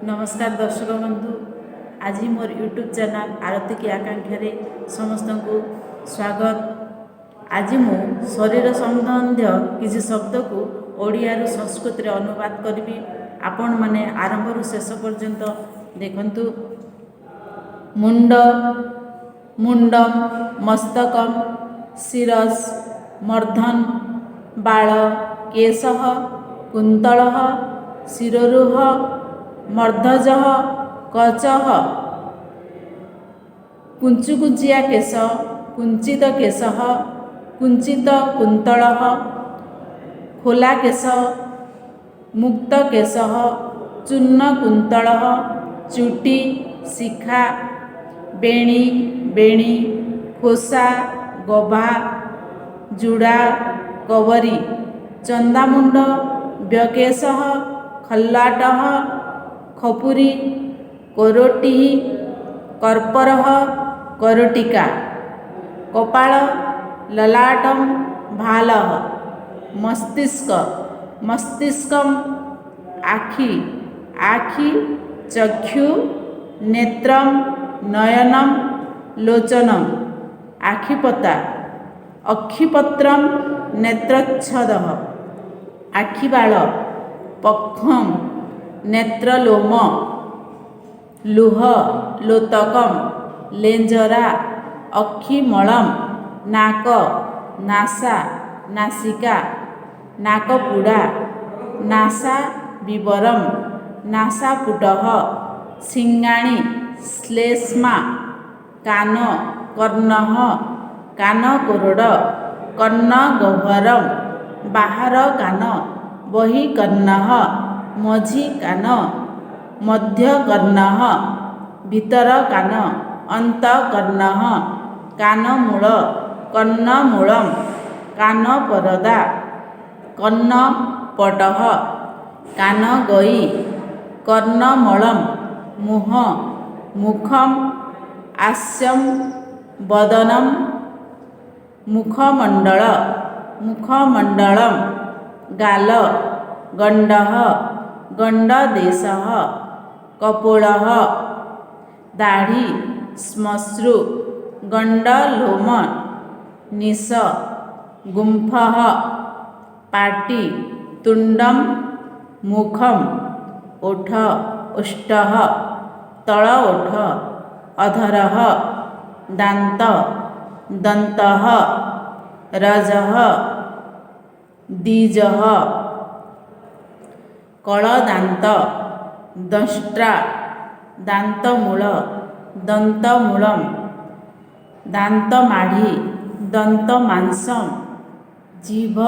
नमस्कार दर्शक बंधु, आज मोर यूट्यूब चैनल आरती की आकांक्षा समस्त को स्वागत। आज मु शरीर संबंधी किसी शब्द को ओडिया संस्कृत रे अनुवाद करी। आपण माने आरंभ शेष पर्यंत देखंतु। मुंड, मुंडम, मस्तकम, शिरस, मूर्धन, बाल, केशः, कुंतलः, शिरोरुह, मर्धजः, कचः, कुंचुकुचिया केश, कुंचित केशः, कुंचित कुंतलः, खोला केश, मुक्त केशः, चूर्ण कुंतलः, चुटी, शिखा, बेणी, बेणी, खोसा, गभा, जुड़ा, कवरी, चंदामुंड, व्यकेशः, खल्लाटः, खपुरी, कोरोटी, कर्परः, कोरोटिका, कपाल, ललाटम, भालः, मस्तिष्क, मस्तिष्कम, आखि, आखि, चक्षु, नेत्रम, नयनम, लोचनम, आखिपता, अक्षिपत्रम, नेत्रच्छदः, आखिबाल, पक्वम, नेत्रलोम, लुह, लोतकम, लेंजरा, अक्षिमलम, नाक, नासा, नासिका, नाकपुड़ा, नासा विवरम, नासापुटः, सिंगाणी, श्लेष्मा, कान, कर्णः, कानकोरड, कर्णगह्वरम, बाहर कान, बहिकर्णः, मझी कान, मध्यकर्णः, भीतर कान, अंतकर्णः, कानमूल, कर्णमूलम, कानपरदा, कर्णपटः, कानगई, कर्णमलम, मुह, मुखम, आस्यम, वदनम, मुखमंडल, मुखमंडलम, गाल, गंडः, गंडदेशः, कपोलः, दाढ़ी, श्मश्रु, गंडलोम, निश, गुंफः, पाटी, तुंडम, मुखम, ओठ, ओष्ठः, तल ओठ, अधरः, दांत, दंतः, रजः, दीजः, कलदांत, दंष्ट्रा, दांतमूल, दंतमूलम, दांतमाढ़ी, दंतमांसम, जीभ,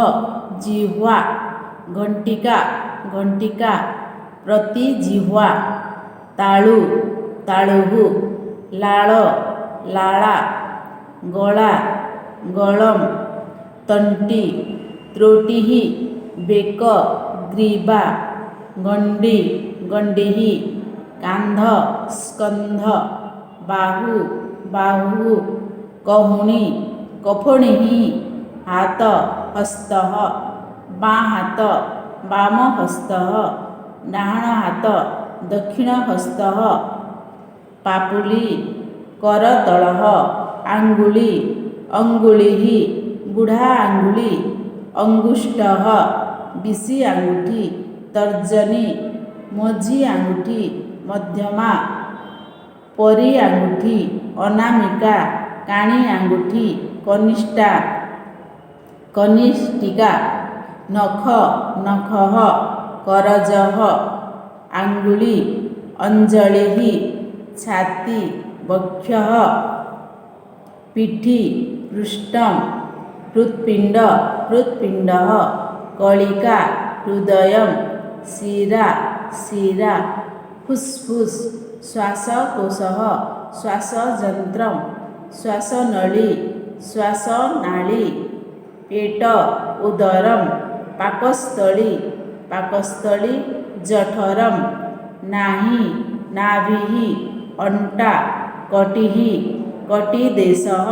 जिह्वा, घंटिका, घंटिका, प्रतिजिह्वा, तालु, तालुहु, लाल, लाला, गला, गलम, तंटी, त्रोटिः, बेक, ग्रीवा, गंडी, गंडीः, कांध, स्कंध, बाहु, बाहु, कहुणी, कफणीः, हाथ, हस्तः, बाँ हाथ, वाम हस्तः, डाहण हाथ, दक्षिण हस्तः, पापुली, करतलः, आंगुली, अंगुलिः, बुढ़ा आंगुली, अंगुष्ठः, बिशी आंगुठी, तर्जनी, मझी आंगुठी, मध्यमा, परी आंगुठी, अनामिका, काणी आंगुठी, कनिष्ठा, कनिष्ठिका, नख, नखः, करजः, आंगुली, अंजलिः, छाती, वक्षः, पिठी, पृष्ठम, हृत्पिंड, हृत्पिंडः, कलिका, हृदयम, शिरा, शिरा, फुस्फुस, श्वासकोशः, श्वासयंत्रम, श्वासनली, श्वासनाली, पेट, उदरम, पाकस्थली, पाकस्थली, जठरम, नाही, नाभिः, अंटा, कटिः, कटिदेशः,